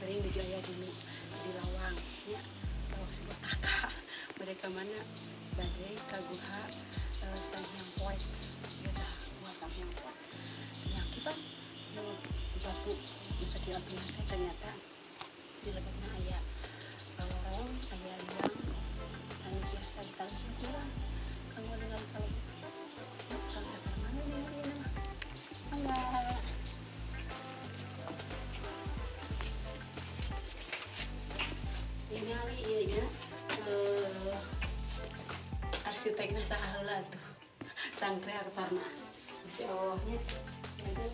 sering di Jaya dulu di Lawang ya, Lawang Sibotaka mereka mana badai kaguha Samhyang Point ya dah buah Samhyang Point yang kita batu bisa diambil ternyata di lebetnya ayah lorong ayah yang anu biasa ditaruh kurang kamu dengan kalau orang dasar mana ini enggak ningali ieu arsitekna sahaheula tuh sang kreatorna Gusti Allahnya jadi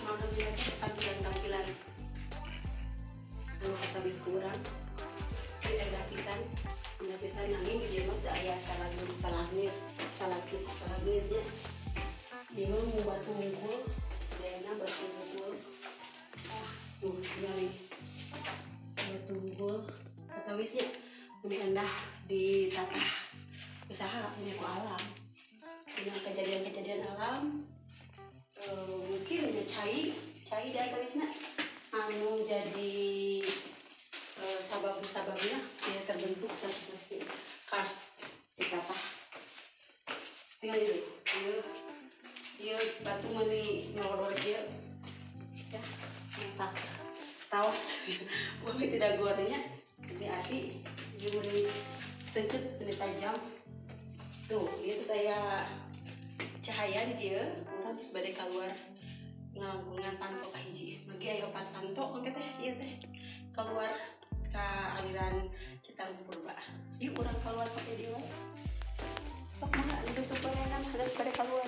mau tampilan anu kata bis kurang ada pisan nanging di mah teu aya stalagmit nya di mah mau batu unggul sedayana batu unggul tuh dari batu unggul kata wisnya lebih rendah ditata usaha punya ku alam dengan kejadian alam mungkin ada cai di atasnya anu jadi sababnya dia terbentuk satu pasti karst ditata tinggal itu dia batu meni ngelodor dia ya tak taos bumi tidak gorengnya jadi hati jumlah sengket ini tajam tuh itu saya cahaya di dia orang terus badai keluar ngagungan panto kahiji magi ayo panto angkat teh iya teh keluar ke aliran Citarum Purba yuk orang keluar pakai dia sok mah ditutup pengenam harus pada keluar.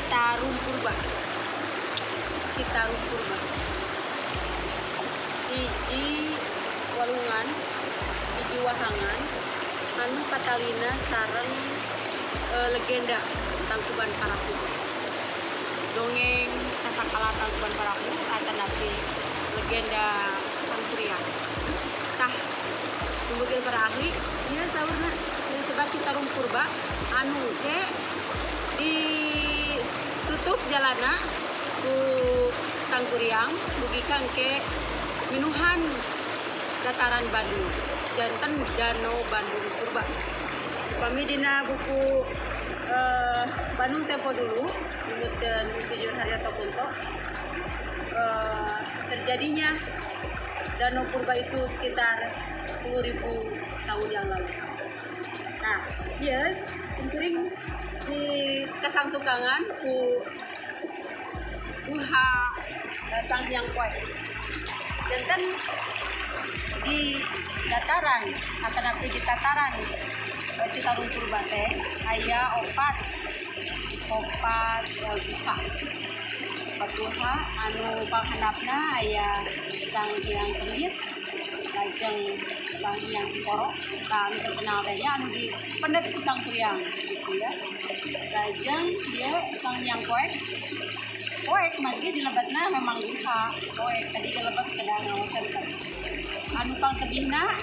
Citarum Purba. Citarum Purba. Hiji walungan, hiji wahangan, anu Katalina sareng legenda Tangkuban Parahu. Dongeng sasakala Tangkuban Parahu atanapi legenda Sangkuriang. Tah, pembukir para ahli, ieu saurna disebut Citarum Purba anu teh ditutup jalana ku Sangkuriang mugi kangge minuhan dataran Bandung janten Danau Bandung Purba. Kami dina buku Bandung Tempo dulu dan Sejur Haryanto Kunto terjadinya Danau Purba itu sekitar 10.000 tahun yang lalu. Nah, iya singkuring di kasangtukangan ku Duha Sang Hyang Poe. Janten di dataran atanapi di tataran Citarum Purba teh aya opat guha. Guha anu panghandapna aya Sang Hyang Kemit, lajeng Sang Hyang Koro, kami terkenal teh anu di pendet ku Sangkuriang gitu ya. Lajeng dia Sang Hyang Poek magi dilebatna memang guha. Poek tadi dilebat ke danau center. Anu pang tebihna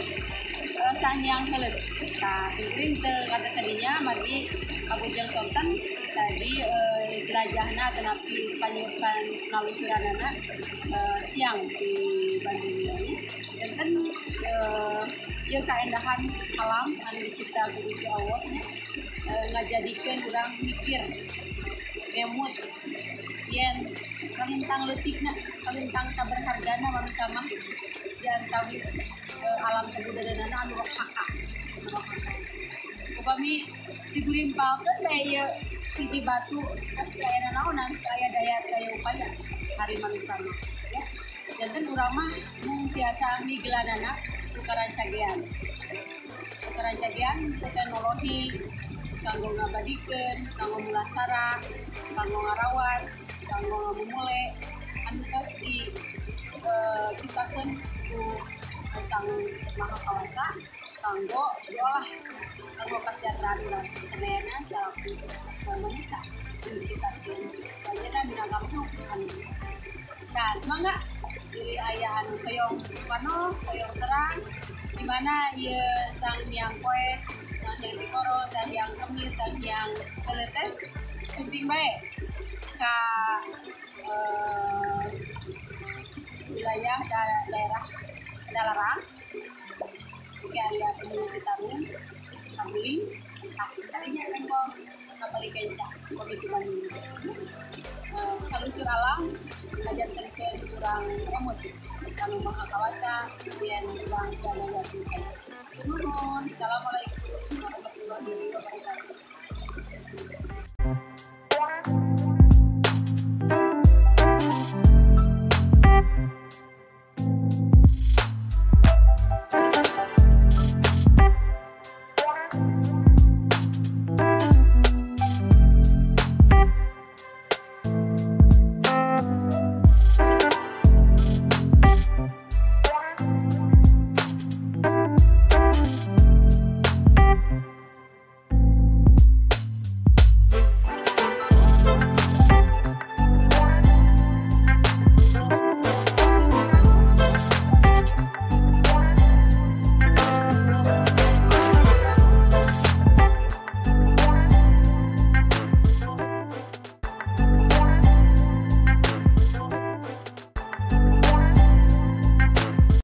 Sang Hyang Heuleut. Nah, singkuring teu ngatos sadinya margi kabujang sonten tadi jelajahna tenapi panyupan nalusuranana siang di Bandung ini. Janten ieu kaendahan alam anu dicipta ku Gusti Allah ngajadikeun urang mikir ngemut yen kalintang leutikna kalintang taberhargana manusia mah diantawis alam sabudadanana anu rohaka. Upami digurimpalkeun bae ieu hiji batu pasti aya naonan aya daya upaya hari manusia mah ya. Janten urang mah mung tiasa migelanana tukaran cagean. Tukaran cagean teu teknologi kanggo ngabadikeun, kanggo mulasara, kanggo ngarawat, kanggo ngamumule anu geus diciptakeun ku Sang Maha Kawasa kanggo diolah kanggo kesejahteraan urang sadayana salaku manusia diciptakeun ayeuna minangka anu. Nah, semangat di aya anu keong pano, keong terang di mana ieu Sang Hyang Poe, Sang Hyang Koro, Sang Hyang Kemit, Sang Hyang Heuleut teh sumping bae ka wilayah daerah Dalarang, aya Gunung Citarum, Saguling, tadinya Rengkong, Kapali Kencang, Komite Bandung. Salusur alam ngajanten ke urang emut kanu Maha Kawasa yen urang jana jatuh. Nuhun. Assalamualaikum warahmatullahi wabarakatuh.